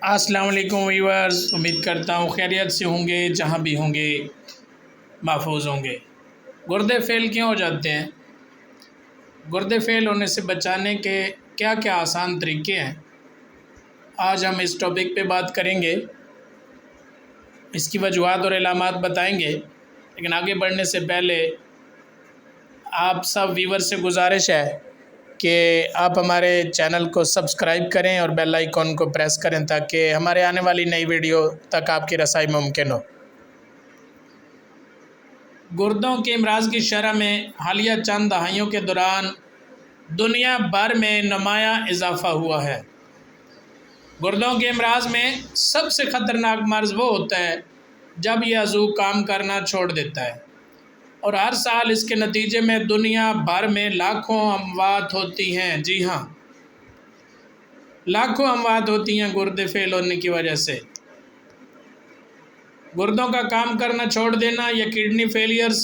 السلام علیکم ویورز، امید کرتا ہوں خیریت سے ہوں گے، جہاں بھی ہوں گے محفوظ ہوں گے۔ گردے فیل کیوں ہو جاتے ہیں؟ گردے فیل ہونے سے بچانے کے کیا کیا آسان طریقے ہیں؟ آج ہم اس ٹاپک پہ بات کریں گے، اس کی وجوہات اور علامات بتائیں گے، لیکن آگے بڑھنے سے پہلے آپ سب ویور سے گزارش ہے کہ آپ ہمارے چینل کو سبسکرائب کریں اور بیل آئیکن کو پریس کریں تاکہ ہمارے آنے والی نئی ویڈیو تک آپ کی رسائی ممکن ہو۔ گردوں کے امراض کی شرح میں حالیہ چند دہائیوں کے دوران دنیا بھر میں نمایاں اضافہ ہوا ہے۔ گردوں کے امراض میں سب سے خطرناک مرض وہ ہوتا ہے جب یہ عضو کام کرنا چھوڑ دیتا ہے، اور ہر سال اس کے نتیجے میں دنیا بھر میں لاکھوں اموات ہوتی ہیں۔ جی ہاں، لاکھوں اموات ہوتی ہیں گردے فیل ہونے کی وجہ سے۔ گردوں کا کام کرنا چھوڑ دینا یا کڈنی فیلیئرز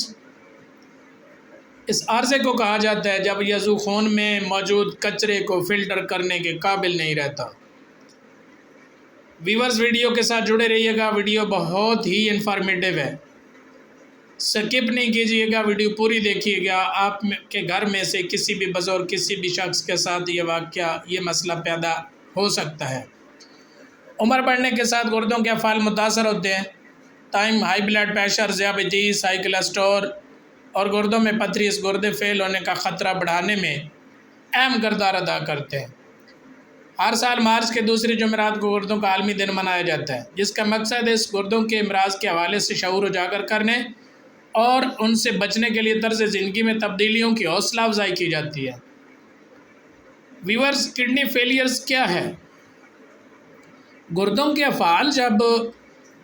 اس عارضے کو کہا جاتا ہے جب یہ عضو خون میں موجود کچرے کو فلٹر کرنے کے قابل نہیں رہتا۔ ویورز ویڈیو کے ساتھ جڑے رہیے گا، ویڈیو بہت ہی انفارمیٹیو ہے، سکپ نہیں کیجیے گا، ویڈیو پوری دیکھیے گا۔ آپ کے گھر میں سے کسی بھی بزرگ، کسی بھی شخص کے ساتھ یہ واقعہ، یہ مسئلہ پیدا ہو سکتا ہے۔ عمر بڑھنے کے ساتھ گردوں کے افعال متاثر ہوتے ہیں۔ تاہم ہائی بلڈ پریشر، ذیابیطیس، ہائی کولیسٹرول اور گردوں میں پتھری اس گردے فیل ہونے کا خطرہ بڑھانے میں اہم کردار ادا کرتے ہیں۔ ہر سال مارچ کے دوسری جمعرات کو گردوں کا عالمی دن منایا جاتا ہے، جس کا مقصد ہے اس گردوں کے امراض کے حوالے سے شعور اجاگر کرنے اور ان سے بچنے کے لیے طرز زندگی میں تبدیلیوں کی حوصلہ افزائی کی جاتی ہے۔ ویورز، کڈنی فیلیئرز کیا ہے؟ گردوں کے افعال جب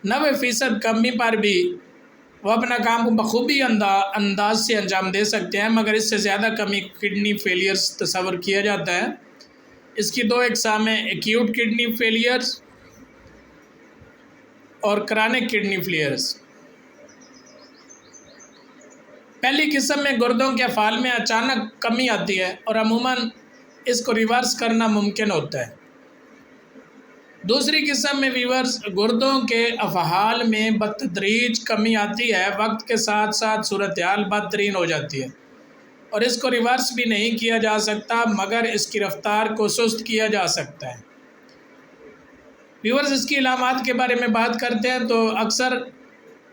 90% کمی پر بھی وہ اپنا کام کو بخوبی انداز سے انجام دے سکتے ہیں، مگر اس سے زیادہ کمی کڈنی فیلیئرز تصور کیا جاتا ہے۔ اس کی دو اقسام ہیں، ایکیوٹ کڈنی فیلیئرز اور کرونک کڈنی فیلیئرز۔ پہلی قسم میں گردوں کے افعال میں اچانک کمی آتی ہے اور عموماً اس کو ریورس کرنا ممکن ہوتا ہے۔ دوسری قسم میں ویورز، گردوں کے افعال میں بتدریج کمی آتی ہے، وقت کے ساتھ ساتھ صورتحال بدترین ہو جاتی ہے اور اس کو ریورس بھی نہیں کیا جا سکتا، مگر اس کی رفتار کو سست کیا جا سکتا ہے۔ ویورز، اس کی علامات کے بارے میں بات کرتے ہیں تو اکثر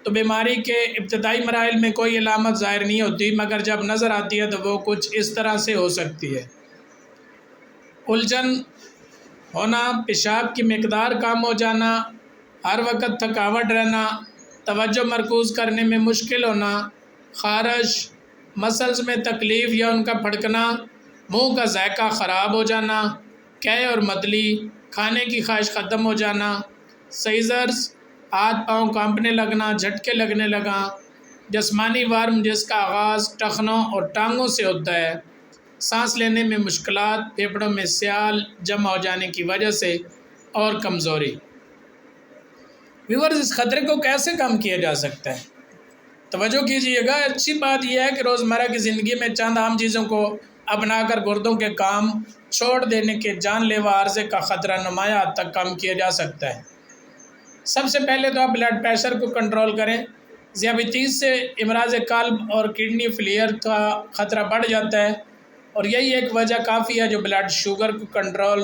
تو بیماری کے ابتدائی مراحل میں کوئی علامت ظاہر نہیں ہوتی، مگر جب نظر آتی ہے تو وہ کچھ اس طرح سے ہو سکتی ہے: الجھن ہونا، پیشاب کی مقدار کم ہو جانا، ہر وقت تھکاوٹ رہنا، توجہ مرکوز کرنے میں مشکل ہونا، خارش، مسلز میں تکلیف یا ان کا پھڑکنا، منہ کا ذائقہ خراب ہو جانا، قے اور متلی، کھانے کی خواہش ختم ہو جانا، سیزرز، ہاتھ پاؤں کانپنے لگنا، جھٹکے لگنے لگا، جسمانی ورم جس کا آغاز ٹخنوں اور ٹانگوں سے ہوتا ہے، سانس لینے میں مشکلات، پھیپھڑوں میں سیال جمع ہو جانے کی وجہ سے اور کمزوری۔ ویورز، اس خطرے کو کیسے کم کیا جا سکتا ہے؟ توجہ کیجیے گا، اچھی بات یہ ہے کہ روزمرہ کی زندگی میں چند عام چیزوں کو اپنا کر گردوں کے کام چھوڑ دینے کے جان لیوا عارضے کا خطرہ نمایاں حد تک کم کیا جا سکتا ہے۔ سب سے پہلے تو آپ بلڈ پریشر کو کنٹرول کریں۔ ذیابیطیس سے امراض قلب اور کڈنی فیلئر کا خطرہ بڑھ جاتا ہے، اور یہی ایک وجہ کافی ہے جو بلڈ شوگر کو کنٹرول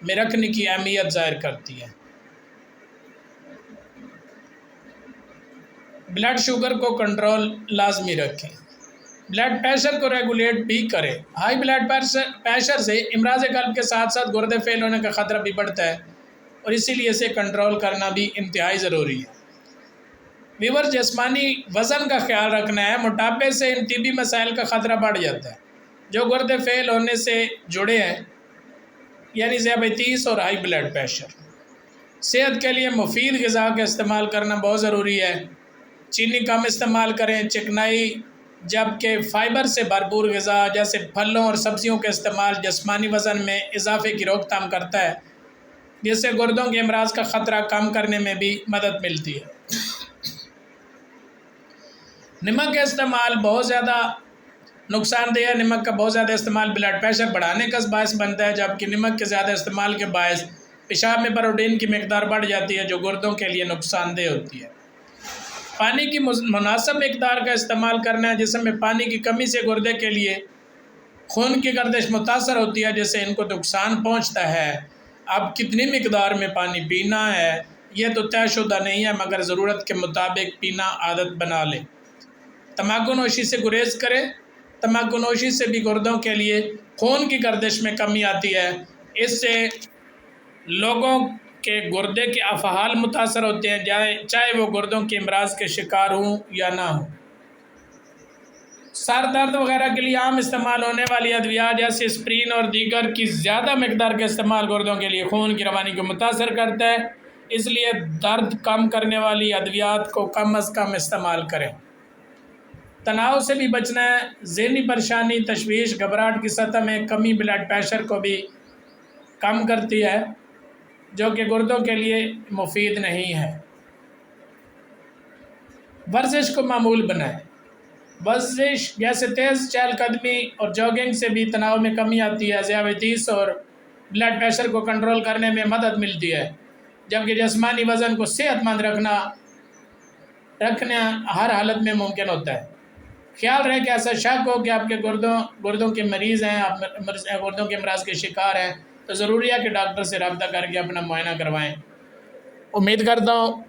میں رکھنے کی اہمیت ظاہر کرتی ہے۔ بلڈ شوگر کو کنٹرول لازمی رکھیں۔ بلڈ پریشر کو ریگولیٹ بھی کریں۔ ہائی بلڈ پریشر سے امراض قلب کے ساتھ ساتھ گردے فیل ہونے کا خطرہ بھی بڑھتا ہے، اور اسی لیے اسے کنٹرول کرنا بھی انتہائی ضروری ہے۔ ویور، جسمانی وزن کا خیال رکھنا ہے۔ موٹاپے سے ان طبی مسائل کا خطرہ بڑھ جاتا ہے جو گردے فیل ہونے سے جڑے ہیں، یعنی ذیابیطیس اور ہائی بلڈ پریشر۔ صحت کے لیے مفید غذا کا استعمال کرنا بہت ضروری ہے۔ چینی کم استعمال کریں، چکنائی، جبکہ فائبر سے بھرپور غذا جیسے پھلوں اور سبزیوں کا استعمال جسمانی وزن میں اضافے کی روک تھام کرتا ہے، جس سے گردوں کے امراض کا خطرہ کم کرنے میں بھی مدد ملتی ہے۔ نمک کا استعمال بہت زیادہ نقصان دہ ہے۔ نمک کا بہت زیادہ استعمال بلڈ پریشر بڑھانے کا باعث بنتا ہے، جبکہ نمک کے زیادہ استعمال کے باعث پیشاب میں پروٹین کی مقدار بڑھ جاتی ہے جو گردوں کے لیے نقصان دہ ہوتی ہے۔ پانی کی مناسب مقدار کا استعمال کرنا ہے، جسم میں پانی کی کمی سے گردے کے لیے خون کی گردش متاثر ہوتی ہے جس سے ان کو نقصان پہنچتا ہے۔ اب کتنی مقدار میں پانی پینا ہے یہ تو طے شدہ نہیں ہے، مگر ضرورت کے مطابق پینا عادت بنا لیں۔ تمباکو نوشی سے گریز کریں۔ تمباکو نوشی سے بھی گردوں کے لیے خون کی گردش میں کمی آتی ہے، اس سے لوگوں کے گردے کے افعال متاثر ہوتے ہیں، چاہے وہ گردوں کے امراض کے شکار ہوں یا نہ ہوں۔ سر درد وغیرہ کے لیے عام استعمال ہونے والی ادویات جیسے اسپرین اور دیگر کی زیادہ مقدار کا استعمال گردوں کے لیے خون کی روانی کو متاثر کرتا ہے، اس لیے درد کم کرنے والی ادویات کو کم از کم استعمال کریں۔ تناؤ سے بھی بچنا ہے۔ ذہنی پریشانی، تشویش، گھبراہٹ کی سطح میں کمی بلڈ پریشر کو بھی کم کرتی ہے جو کہ گردوں کے لیے مفید نہیں ہے۔ ورزش کو معمول بنائیں۔ ورزش جیسے تیز چہل قدمی اور جاگنگ سے بھی تناؤ میں کمی آتی ہے، ذیابیطس اور بلڈ پریشر کو کنٹرول کرنے میں مدد ملتی ہے، جبکہ جسمانی وزن کو صحت مند رکھنا ہر حالت میں ممکن ہوتا ہے۔ خیال رہے کہ ایسا شک ہو کہ آپ کے گردوں کے مریض ہیں، آپ گردوں کے امراض کے شکار ہیں، تو ضروری ہے کہ ڈاکٹر سے رابطہ کر کے اپنا معائنہ کروائیں۔ امید کرتا ہوں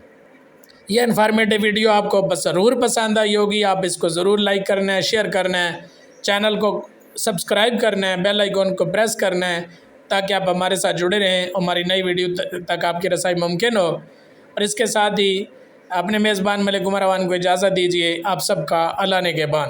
یہ انفارمیٹیو ویڈیو آپ کو ضرور پسند آئی ہوگی۔ آپ اس کو ضرور لائک کرنا ہے، شیئر کرنا ہے، چینل کو سبسکرائب کرنا ہے، بیل آئیکن کو پریس کرنا ہے تاکہ آپ ہمارے ساتھ جڑے رہیں، ہماری نئی ویڈیو تک آپ کی رسائی ممکن ہو۔ اور اس کے ساتھ ہی اپنے میزبان ملک عمر اوان کو اجازت دیجیے۔ آپ سب کا اللہ نگہبان۔